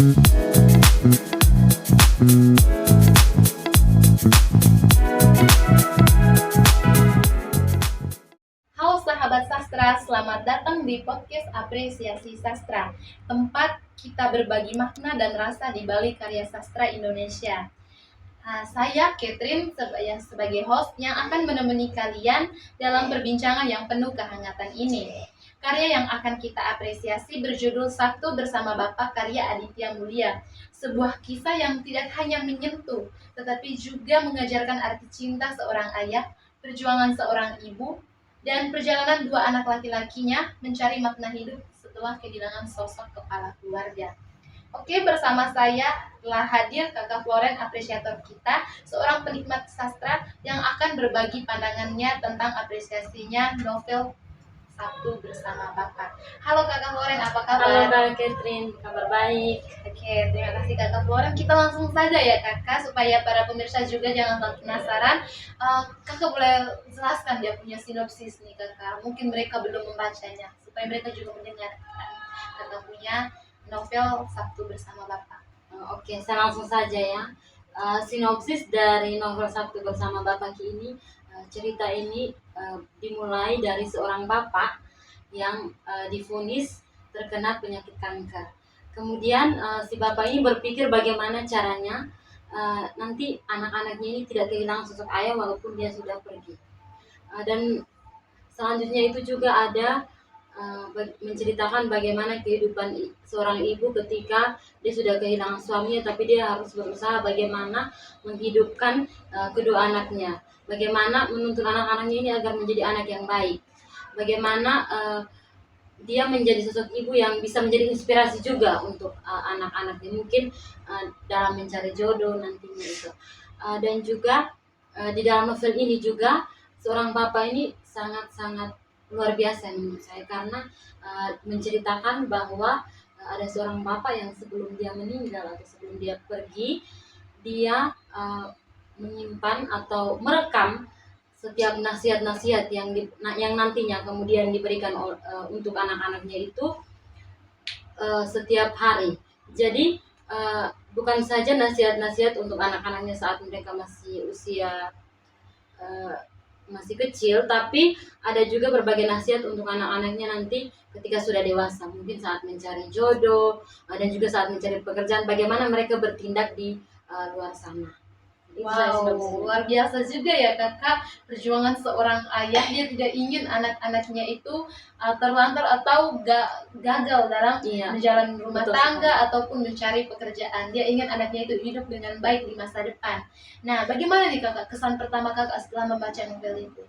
Halo sahabat sastra, selamat datang di podcast Apresiasi Sastra, tempat kita berbagi makna dan rasa di balik karya sastra Indonesia. Saya Catherine sebagai host yang akan menemani kalian dalam perbincangan yang penuh kehangatan ini. Karya yang akan kita apresiasi berjudul Sabtu Bersama Bapak karya Aditya Mulia. Sebuah kisah yang tidak hanya menyentuh, tetapi juga mengajarkan arti cinta seorang ayah, perjuangan seorang ibu, dan perjalanan dua anak laki-lakinya mencari makna hidup setelah kehilangan sosok kepala keluarga. Oke, bersama saya telah hadir Kakak Floren, apresiator kita, seorang penikmat sastra yang akan berbagi pandangannya tentang apresiasinya novel Sabtu Bersama Bapak. Halo Kakak Floren, apa kabar? Halo Kak Catherine, kabar baik. Oke, terima kasih Kakak Floren. Kita langsung saja ya Kakak, supaya para pemirsa juga jangan penasaran. Kakak boleh jelaskan dia punya sinopsis nih Kakak. Mungkin mereka belum membacanya, supaya mereka juga mendengarkan Kakak punya novel Sabtu Bersama Bapak. Oke, saya langsung saja ya. Sinopsis dari novel Sabtu Bersama Bapak ini, cerita ini dimulai dari seorang bapak yang divonis terkena penyakit kanker. Kemudian si bapak ini berpikir bagaimana caranya nanti anak-anaknya ini tidak kehilangan sosok ayah walaupun dia sudah pergi. Dan selanjutnya itu juga ada menceritakan bagaimana kehidupan seorang ibu ketika dia sudah kehilangan suaminya, tapi dia harus berusaha bagaimana menghidupkan kedua anaknya, bagaimana menuntun anak-anaknya ini agar menjadi anak yang baik, bagaimana dia menjadi sosok ibu yang bisa menjadi inspirasi juga untuk anak-anaknya, mungkin dalam mencari jodoh nantinya itu. Dan juga di dalam novel ini juga seorang bapak ini sangat-sangat luar biasa menurut saya, karena menceritakan bahwa ada seorang bapak yang sebelum dia meninggal atau sebelum dia pergi, dia menyimpan atau merekam setiap nasihat-nasihat yang nantinya kemudian diberikan untuk anak-anaknya itu setiap hari. Jadi bukan saja nasihat-nasihat untuk anak-anaknya saat mereka masih usia masih kecil, tapi ada juga berbagai nasihat untuk anak-anaknya nanti ketika sudah dewasa, mungkin saat mencari jodoh dan juga saat mencari pekerjaan, bagaimana mereka bertindak di luar sana. Wow, luar biasa juga ya Kakak, perjuangan seorang ayah. Dia tidak ingin anak-anaknya itu terlantar atau gagal dalam menjalani rumah tangga ataupun mencari pekerjaan. Dia ingin anaknya itu hidup dengan baik di masa depan. Nah, bagaimana nih Kakak kesan pertama Kakak setelah membaca novel itu?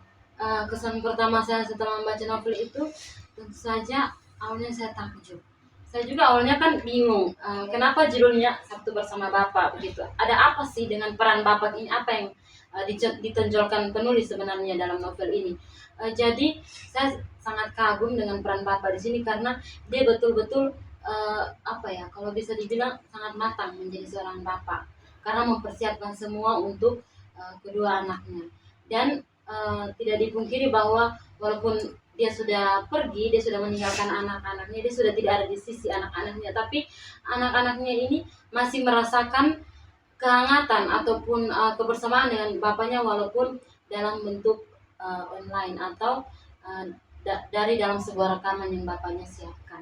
Kesan pertama saya setelah membaca novel itu tentu saja awalnya saya takjub. Saya juga awalnya kan bingung, kenapa judulnya Sabtu Bersama Bapak begitu. Ada apa sih dengan peran bapak ini? Apa yang ditonjolkan penulis sebenarnya dalam novel ini? Jadi saya sangat kagum dengan peran bapak di sini karena dia betul-betul apa ya, kalau bisa dibilang sangat matang menjadi seorang bapak karena mempersiapkan semua untuk kedua anaknya. Dan tidak dipungkiri bahwa walaupun dia sudah pergi, dia sudah meninggalkan anak-anaknya, dia sudah tidak ada di sisi anak-anaknya, tapi anak-anaknya ini masih merasakan kehangatan ataupun kebersamaan dengan bapaknya walaupun dalam bentuk online atau dari dalam sebuah rekaman yang bapaknya siapkan.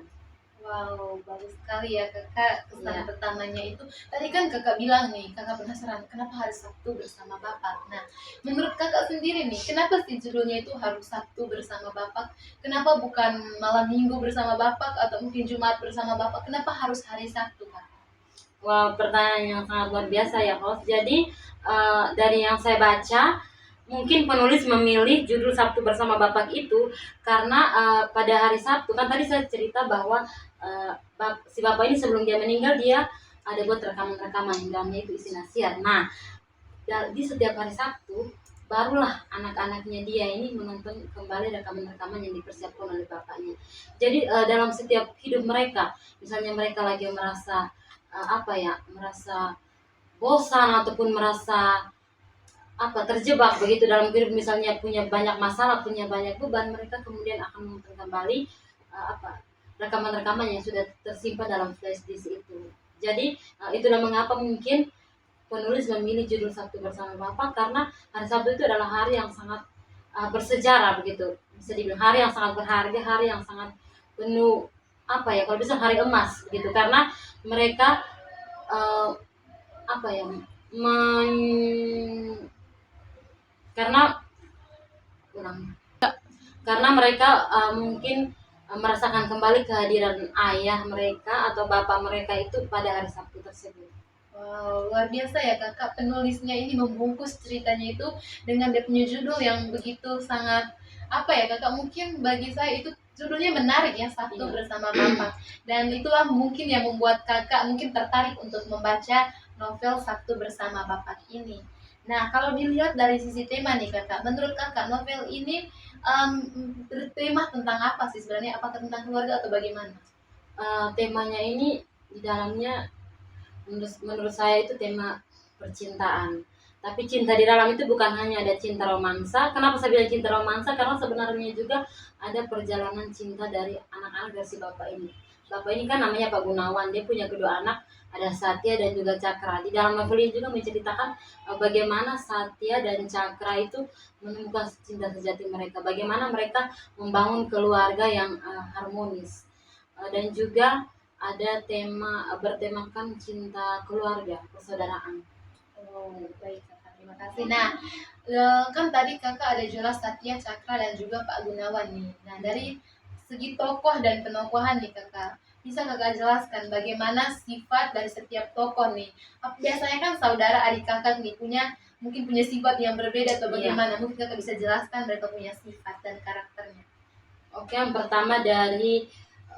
Wow, bagus sekali ya Kakak kesan pertamanya itu. Tadi kan Kakak bilang nih, Kakak penasaran kenapa hari Sabtu bersama Bapak. Nah, menurut Kakak sendiri nih, kenapa sih judulnya itu harus Sabtu bersama Bapak? Kenapa bukan malam Minggu bersama Bapak atau mungkin Jumat bersama Bapak? Kenapa harus hari Sabtu, Kak? Wah, pertanyaan yang sangat luar biasa ya, host. Jadi dari yang saya baca, mungkin penulis memilih judul Sabtu Bersama Bapak itu karena pada hari Sabtu, kan tadi saya cerita bahwa si bapak ini sebelum dia meninggal dia ada buat rekaman-rekaman yang dalamnya itu isi nasihat. Nah, di setiap hari Sabtu barulah anak-anaknya dia ini menonton kembali rekaman-rekaman yang dipersiapkan oleh bapaknya. Jadi dalam setiap hidup mereka, misalnya mereka lagi merasa merasa bosan ataupun merasa terjebak begitu dalam hidup, misalnya punya banyak masalah, punya banyak beban, mereka kemudian akan menonton kembali rekaman-rekaman yang sudah tersimpan dalam flash disk itu. Jadi itulah mengapa mungkin penulis memilih judul Sabtu Bersama Bapa, karena hari Sabtu itu adalah hari yang sangat bersejarah begitu, bisa dibilang hari yang sangat berharga, hari yang sangat penuh apa ya, kalau bisa hari emas begitu, karena mereka uh, apa ya karena ulang karena mereka mungkin merasakan kembali kehadiran ayah mereka atau bapak mereka itu pada hari Sabtu tersebut. Wow, luar biasa ya kakak. Penulisnya ini membungkus ceritanya itu dengan dia punya judul yang begitu sangat apa ya kakak, mungkin bagi saya itu judulnya menarik ya, Sabtu Iya. Bersama Bapak. Dan itulah mungkin yang membuat kakak mungkin tertarik untuk membaca novel Sabtu Bersama Bapak ini. Nah, kalau dilihat dari sisi tema nih kakak, menurut kakak novel ini bertema tentang apa sih sebenarnya? Apakah tentang keluarga atau bagaimana? Temanya ini di dalamnya menurut saya itu tema percintaan. Tapi cinta di dalam itu bukan hanya ada cinta romansa. Kenapa saya bilang cinta romansa? Karena sebenarnya juga ada perjalanan cinta dari anak-anak dari si bapak ini. Bapak ini kan namanya Pak Gunawan. Dia punya kedua anak, ada Satya dan juga Cakra. Di dalam novel ini juga menceritakan bagaimana Satya dan Cakra itu menemukan cinta sejati mereka. Bagaimana mereka membangun keluarga yang harmonis. Dan juga ada bertemakan cinta keluarga, persaudaraan. Oh, baik kakak, terima kasih. Nah, kan tadi kakak ada jelas Satya, Cakra, dan juga Pak Gunawan nih. Nah, dari segi tokoh dan penokohan nih kakak, bisa kakak jelaskan bagaimana sifat dari setiap tokoh nih? Biasanya kan saudara adik kakak nih mungkin punya sifat yang berbeda atau Iya. bagaimana? Mungkin kakak bisa jelaskan mereka punya sifat dan karakternya. Oke, yang pertama dari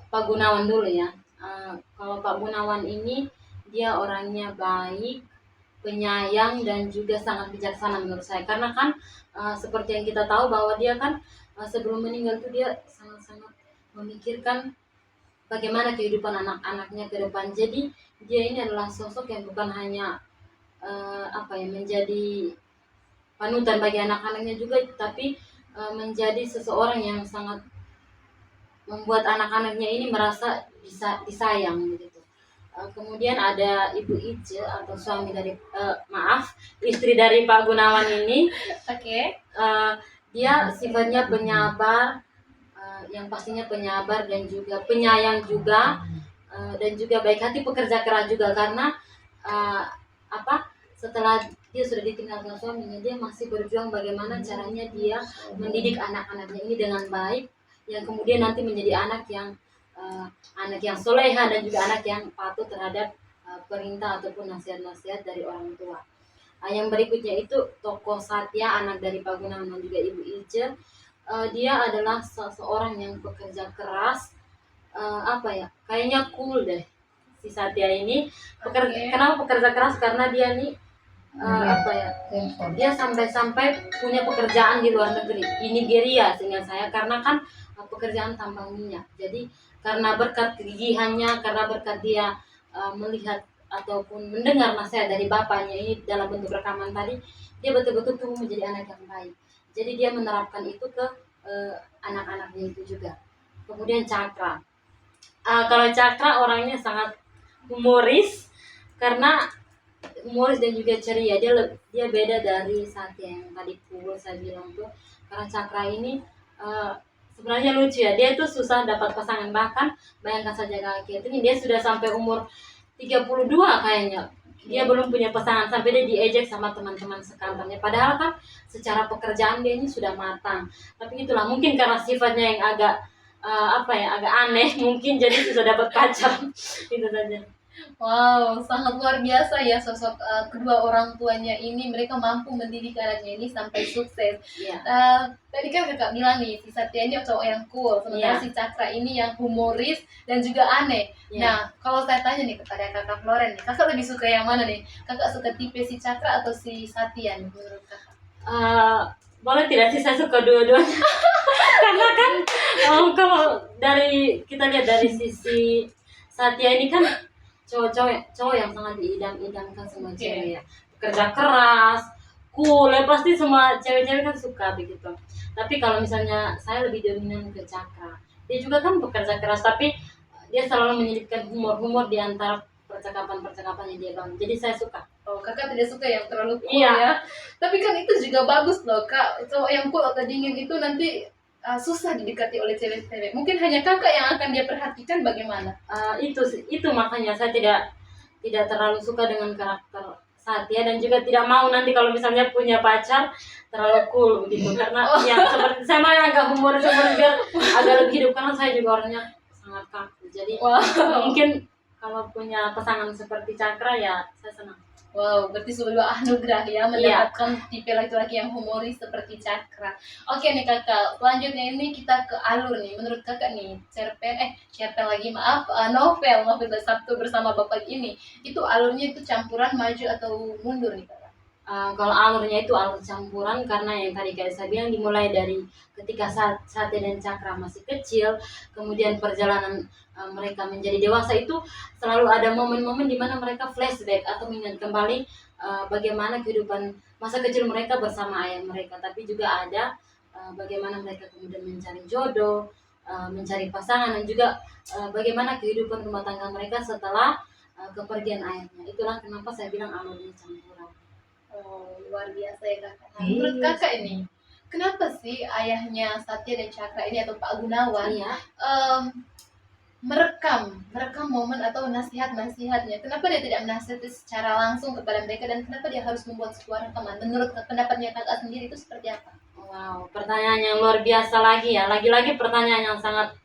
Pak Gunawan dulu ya. Kalau Pak Gunawan ini dia orangnya baik, penyayang dan juga sangat bijaksana menurut saya. Karena kan seperti yang kita tahu bahwa dia kan sebelum meninggal tuh dia sangat-sangat memikirkan bagaimana kehidupan anak-anaknya ke depan. Jadi dia ini adalah sosok yang bukan hanya apa ya, menjadi panutan bagi anak-anaknya juga, tapi menjadi seseorang yang sangat membuat anak-anaknya ini merasa bisa disayang begitu. Kemudian ada Ibu Ice atau suami dari istri dari Pak Gunawan ini. Oke. Dia sifatnya penyabar, yang pastinya penyabar dan juga penyayang juga, dan juga baik hati, pekerja keras juga, karena uh, setelah dia sudah ditinggalkan suaminya, dia masih berjuang bagaimana caranya dia mendidik anak-anaknya ini dengan baik, yang kemudian nanti menjadi anak yang soleha dan juga anak yang patuh terhadap perintah ataupun nasihat-nasihat dari orang tua. Yang berikutnya itu tokoh Satya, anak dari Pak Gunawan dan juga Ibu Ilce. Dia adalah seseorang yang bekerja keras, kayaknya cool deh si Satya ini. Kenapa pekerja keras? Karena dia nih dia sampai-sampai punya pekerjaan di luar negeri, di Nigeria seingat saya, karena kan pekerjaan tambang minyak. Jadi karena berkat kegigihannya, karena berkat dia melihat ataupun mendengar nasihat dari bapaknya ini dalam bentuk rekaman tadi, dia betul-betul tumbuh menjadi anak yang baik. Jadi dia menerapkan itu ke anak-anaknya itu juga. Kemudian Cakra, kalau Cakra orangnya sangat humoris, karena humoris dan juga ceria. Dia beda dari Satya yang tadi saya bilang tuh, karena Cakra ini sebenarnya lucu ya. Dia tuh susah dapat pasangan, bahkan bayangkan saja Kak ini dia sudah sampai umur 32 kayaknya. Dia belum punya pasangan, sampai dia diejek sama teman-teman sekantornya. Padahal kan secara pekerjaan dia ini sudah matang. Tapi itulah mungkin karena sifatnya yang agak agak aneh, mungkin jadi susah dapat pacar. Itu saja. Wow, sangat luar biasa ya sosok kedua orang tuanya ini. Mereka mampu mendidik anaknya ini sampai sukses. Iya. Tadi kan kakak bilang nih, si Satya ini cowok yang cool, sementara si Cakra ini yang humoris dan juga aneh. Nah, kalau saya tanya nih kepada kakak Floren nih, kakak lebih suka yang mana nih? Kakak suka tipe si Cakra atau si Satya nih menurut kakak? Boleh tidak sih, saya suka dua-duanya. Karena kan kalau kita lihat dari sisi Satya ini kan cowok yang sangat diidam-idamkan semua cewek ya, bekerja keras, cool ya, pasti semua cewek-cewek kan suka begitu. Tapi kalau misalnya saya lebih dominan ke Cakra, dia juga kan bekerja keras, tapi dia selalu menyelipkan humor di antara percakapan-percakapan yang dia bangun. Jadi saya suka. Oh, kakak tidak suka yang terlalu cool Iya. ya. Tapi kan itu juga bagus loh kak. Cowok yang cool atau dingin itu nanti susah didekati oleh cewek-cewek. Mungkin hanya kakak yang akan dia perhatikan bagaimana. Itu makanya saya tidak terlalu suka dengan karakter Satya, dan juga tidak mau nanti kalau misalnya punya pacar terlalu cool gitu, karena ya seperti saya mah agak humoris biar agak lebih hidup, karena saya juga orangnya sangat kaku. Jadi mungkin kalau punya pasangan seperti Cakra ya saya senang. Wow, berarti sebuah anugerah ya mendapatkan tipe laki-laki yang humoris seperti Cakra. Oke nih kakak, selanjutnya ini kita ke alur nih. Menurut kakak nih, novel Sabtu Bersama Bapak ini, itu alurnya itu campuran maju atau mundur nih kakak? Kalau alurnya itu alur campuran, karena yang tadi kayak saya bilang dimulai dari ketika Satya dan Cakra masih kecil, kemudian perjalanan mereka menjadi dewasa itu selalu ada momen-momen di mana mereka flashback atau mengingat kembali bagaimana kehidupan masa kecil mereka bersama ayah mereka, tapi juga ada bagaimana mereka kemudian mencari jodoh, mencari pasangan, dan juga bagaimana kehidupan rumah tangga mereka setelah kepergian ayahnya. Itulah kenapa saya bilang alurnya campuran. Oh, luar biasa ya kakak. Nah, menurut kakak ini, kenapa sih ayahnya Satya dan Cakra ini atau Pak Gunawan merekam momen atau nasihatnya? Kenapa dia tidak menasihati secara langsung kepada mereka, dan kenapa dia harus membuat sebuah rekaman? Menurut pendapatnya kakak sendiri itu seperti apa? Wow, pertanyaan yang luar biasa lagi ya. Lagi-lagi pertanyaan yang sangat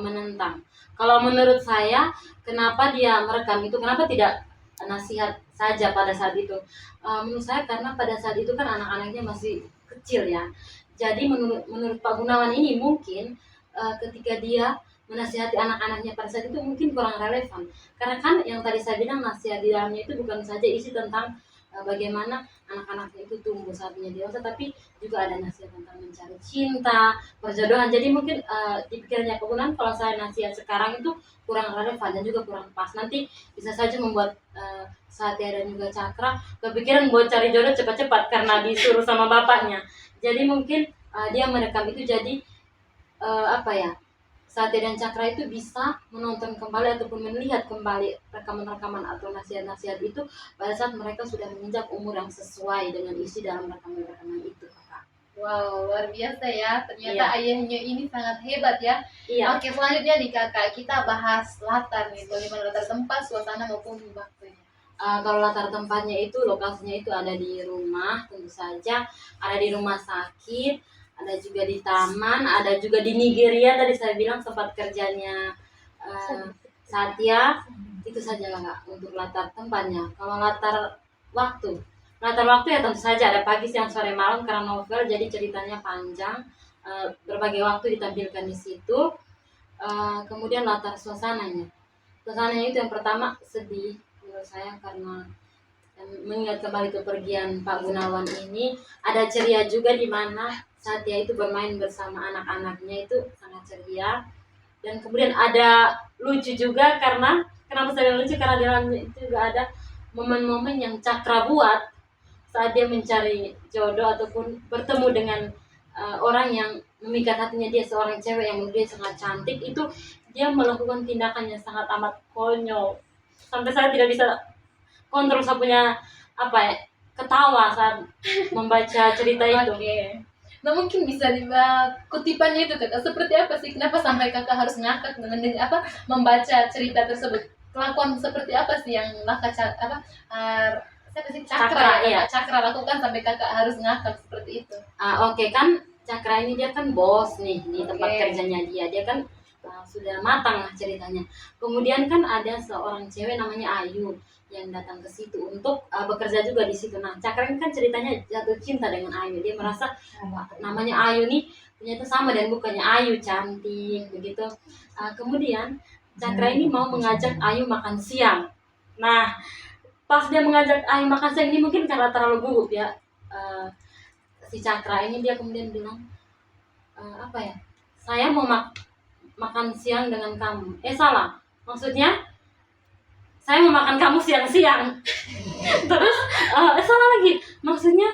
menentang. Kalau menurut saya, kenapa dia merekam itu? Kenapa tidak nasihat saja pada saat itu? Menurut saya karena pada saat itu kan anak-anaknya masih kecil ya. Jadi menurut Pak Gunawan ini mungkin ketika dia menasihati anak-anaknya pada saat itu mungkin kurang relevan. Karena kan yang tadi saya bilang, nasihat di dalamnya itu bukan saja isi tentang bagaimana anak-anaknya itu tumbuh saat menjadi dewasa, tapi juga ada nasihat tentang mencari cinta, perjodohan. Jadi mungkin di pikirannya Pak Gunawan kalau saya nasihat sekarang itu kurang relevan dan juga kurang pas. Nanti bisa saja membuat Satya dan juga Cakra kepikiran buat cari jodoh cepat-cepat karena disuruh sama bapaknya. Jadi mungkin dia merekam itu jadi Satya dan Cakra itu bisa menonton kembali ataupun melihat kembali rekaman-rekaman atau nasihat-nasihat itu pada saat mereka sudah menginjak umur yang sesuai dengan isi dalam rekaman-rekaman itu, Kakak. Wow, luar biasa ya. Ternyata ayahnya ini sangat hebat ya. Iya. Oke, selanjutnya nih kakak, kita bahas latar nih. Bagaimana latar tempat, suasana maupun waktunya. Kalau latar tempatnya itu, lokasinya itu ada di rumah, tentu saja ada di rumah sakit, ada juga di taman, ada juga di Nigeria. Tadi saya bilang tempat kerjanya Satya. Itu saja lah untuk latar tempatnya. Kalau latar waktu ya tentu saja ada pagi, siang, sore, malam, karena novel jadi ceritanya panjang, berbagai waktu ditampilkan di situ. Kemudian latar suasananya itu yang pertama sedih menurut saya, karena mengingat kembali kepergian Pak Gunawan ini. Ada ceria juga di mana Satya itu bermain bersama anak-anaknya, itu sangat ceria. Dan kemudian ada lucu juga, karena kenapa saya bilang lucu, karena di dalamnya itu juga ada momen-momen yang Cakra buat saat dia mencari jodoh ataupun bertemu dengan orang yang memikat hatinya dia, seorang cewek yang menurut dia sangat cantik. Itu dia melakukan tindakan yang sangat amat konyol, sampai saya tidak bisa kontrol, saya punya ketawa saat membaca cerita itu. Nah mungkin bisa kutipannya itu kakak seperti apa sih? Kenapa sampai kakak harus ngakak dengan membaca cerita tersebut? Kelakuan seperti apa sih yang Cakra lakukan sampai kakak harus ngakak seperti itu? Kan Cakra ini dia kan bos nih di tempat kerjanya dia kan sudah matang lah ceritanya. Kemudian kan ada seorang cewek namanya Ayu yang datang ke situ untuk bekerja juga di situ. Nah, Cakra ini kan ceritanya jatuh cinta dengan Ayu. Dia merasa namanya Ayu nih ternyata sama dan bukannya Ayu cantik begitu. Kemudian Cakra ini mau mengajak Ayu makan siang. Nah, pas dia mengajak Ayu makan siang ini mungkin karena terlalu gugup ya. Si Cakra ini dia kemudian bilang saya mau makan siang dengan kamu. Salah. Maksudnya saya mau makan kamu siang-siang. Terus salah lagi. Maksudnya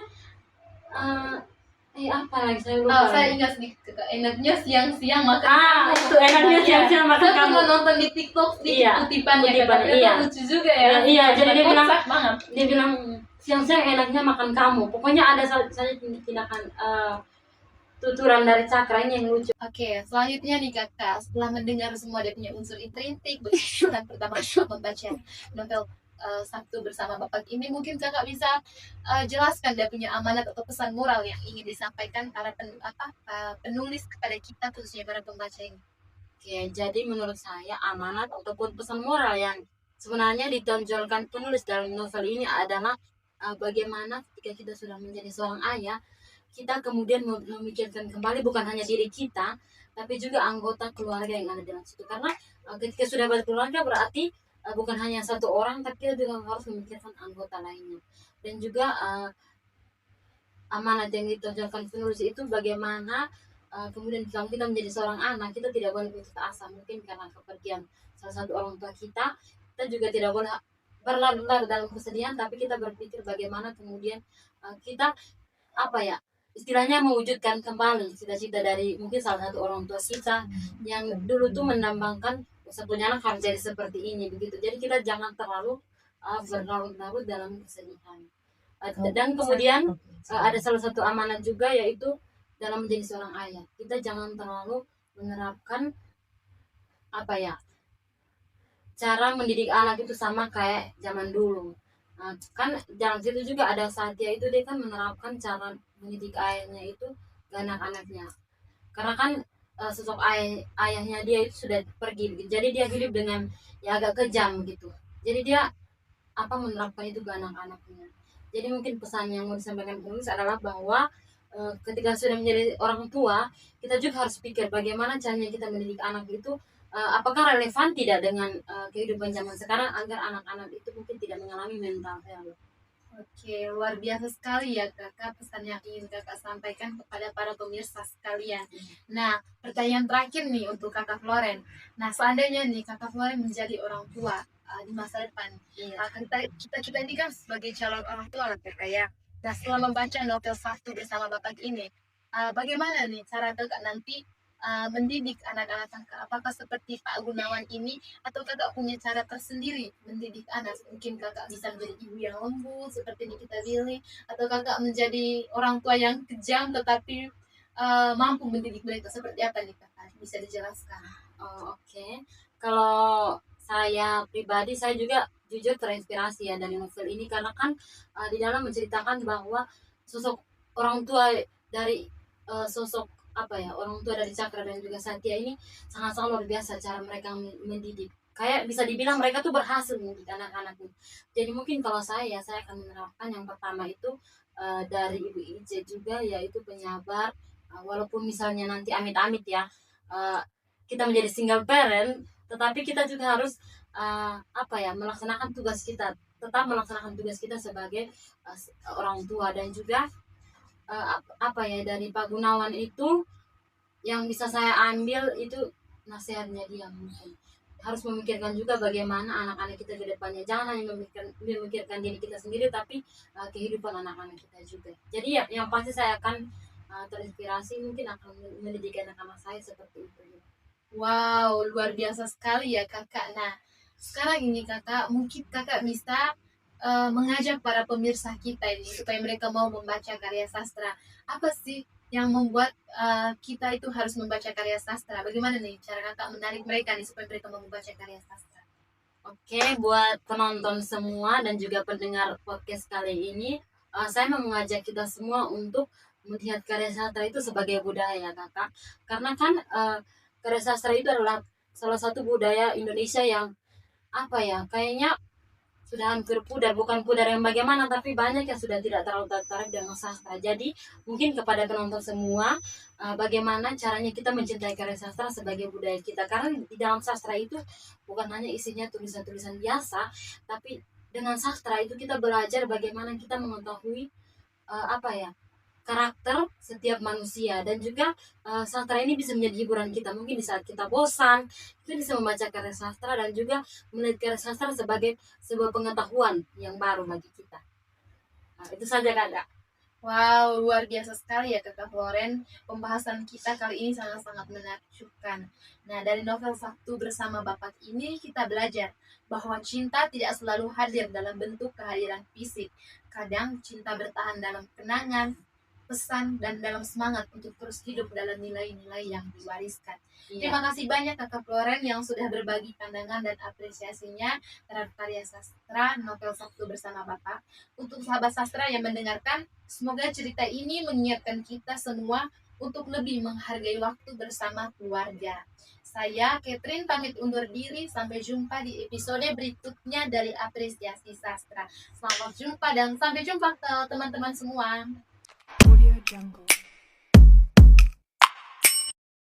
Apa lagi saya lupa. Saya ingat sedikit, enaknya siang-siang makan kamu. Itu enaknya Iya. siang-siang makan Saya kamu. pernah nonton di TikTok sedikit Iya, kutipannya, kutipan, katanya iya. lucu juga ya. Iya, jadi dia bilang, kocak banget. dia bilang siang-siang enaknya makan kamu. Pokoknya ada saja tindakan tuturan dari cakra ini yang lucu. Oke, selanjutnya nih kakak, setelah mendengar semua dia punya unsur intrintik, begitu dan pertama kali membaca novel Sabtu Bersama Bapak ini, mungkin kakak bisa jelaskan dia punya amanat atau pesan moral yang ingin disampaikan para penulis kepada kita, khususnya para pembaca ini. Oke, jadi menurut saya amanat ataupun pesan moral yang sebenarnya ditonjolkan penulis dalam novel ini adalah bagaimana ketika kita sudah menjadi seorang ayah, kita kemudian memikirkan kembali bukan hanya diri kita, tapi juga anggota keluarga yang ada dalam situ. Karena ketika sudah berkeluarga berarti bukan hanya satu orang, tapi kita juga harus memikirkan anggota lainnya. Dan juga amanat yang ditonjolkan penulis itu bagaimana kemudian kalau kita menjadi seorang anak, kita tidak boleh putus asa. Mungkin karena kepergian salah satu orang tua kita, kita juga tidak boleh berlarut-larut dalam kesedihan, tapi kita berpikir bagaimana kemudian kita apa ya, istilahnya mewujudkan kembali cita-cita dari mungkin salah satu orang tua kita yang dulu tuh mendambangkan punya anak harus jadi seperti ini begitu. Jadi kita jangan terlalu berlarut-larut dalam kesedihan. Dan kemudian ada salah satu amanat juga, yaitu dalam menjadi seorang ayah kita jangan terlalu menerapkan apa ya, cara mendidik anak itu sama kayak zaman dulu. Kan dalam situ juga ada Satya itu, dia kan menerapkan cara mendidik ayahnya itu ke anak-anaknya, karena kan sosok ayahnya dia itu sudah pergi gitu. Jadi dia hidup dengan ya agak kejam gitu, jadi dia menerapkan itu ke anak-anaknya. Jadi mungkin pesan yang mau disampaikan penulis adalah bahwa ketika sudah menjadi orang tua, kita juga harus pikir bagaimana caranya kita mendidik anak itu, apakah relevan tidak dengan kehidupan zaman sekarang, agar anak-anak itu mungkin tidak mengalami mental health. Oke, luar biasa sekali ya kakak pesan yang ingin kakak sampaikan kepada para pemirsa sekalian. Nah, pertanyaan terakhir nih untuk kakak Floren. Nah, seandainya nih kakak Floren menjadi orang tua di masa depan, kita ini kan sebagai calon orang tua lah kakak ya. Nah, setelah membaca novel Sabtu Bersama Bapak ini, bagaimana nih cara kakak nanti mendidik anak-anak kakak? Apakah seperti Pak Gunawan ini, atau kakak punya cara tersendiri mendidik anak? Mungkin kakak bisa menjadi ibu yang lembut seperti Nikita Willy, atau kakak menjadi orang tua yang kejam tetapi mampu mendidik mereka, seperti apa nih kakak? Bisa dijelaskan? Oke. Kalau saya pribadi, saya juga jujur terinspirasi ya dari novel ini, karena kan di dalam menceritakan bahwa sosok orang tua dari sosok orang tua dari Cakra dan juga Satya ini sangat-sangat luar biasa cara mereka mendidik. Kayak bisa dibilang mereka tuh berhasil mendidik anak-anaknya. Jadi mungkin kalau saya akan menerapkan yang pertama itu dari Ibu Ije juga, yaitu penyabar. Walaupun misalnya nanti amit-amit ya kita menjadi single parent, tetapi kita juga harus melaksanakan tugas kita, tetap melaksanakan tugas kita sebagai orang tua. Dan juga dari Pak Gunawan itu yang bisa saya ambil itu nasihatnya dia, mungkin harus memikirkan juga bagaimana anak-anak kita ke depannya. Jangan hanya memikirkan diri kita sendiri, tapi kehidupan anak-anak kita juga. Jadi yang pasti saya akan terinspirasi, mungkin akan mendidik anak-anak saya seperti itu. Wow, luar biasa sekali ya kakak. Nah, sekarang ini kakak, mungkin kakak bisa mengajak para pemirsa kita ini supaya mereka mau membaca karya sastra. Apa sih yang membuat kita itu harus membaca karya sastra? Bagaimana nih cara kakak menarik mereka nih supaya mereka mau membaca karya sastra? Oke, buat penonton semua dan juga pendengar podcast kali ini, saya mau mengajak kita semua untuk melihat karya sastra itu sebagai budaya, kakak. Karena kan karya sastra itu adalah salah satu budaya Indonesia yang kayaknya sudah hampir pudar, bukan pudar yang bagaimana, tapi banyak yang sudah tidak terlalu tertarik dengan sastra. Jadi mungkin kepada penonton semua, bagaimana caranya kita mencintai karya sastra sebagai budaya kita, karena di dalam sastra itu bukan hanya isinya tulisan-tulisan biasa, tapi dengan sastra itu kita belajar bagaimana kita mengetahui karakter setiap manusia. Dan juga sastra ini bisa menjadi hiburan kita. Mungkin di saat kita bosan, kita bisa membaca karya sastra dan juga melihat karya sastra sebagai sebuah pengetahuan yang baru bagi kita. Itu saja, Kak. Wow, luar biasa sekali ya Kakak Floren. Pembahasan kita kali ini sangat-sangat menakjubkan. Nah, dari novel Sabtu Bersama Bapak ini kita belajar bahwa cinta tidak selalu hadir dalam bentuk kehadiran fisik. Kadang cinta bertahan dalam kenangan, pesan, dan dalam semangat untuk terus hidup dalam nilai-nilai yang diwariskan. Iya, Terima kasih banyak Kakak Floren yang sudah berbagi pandangan dan apresiasinya terhadap karya sastra novel Sabtu Bersama Bapak. Untuk sahabat sastra yang mendengarkan, semoga cerita ini mengingatkan kita semua untuk lebih menghargai waktu bersama keluarga. Saya Catherine pamit undur diri, sampai jumpa di episode berikutnya dari Apresiasi Sastra. Selamat jumpa dan sampai jumpa ke teman-teman semua. Audio Jungle.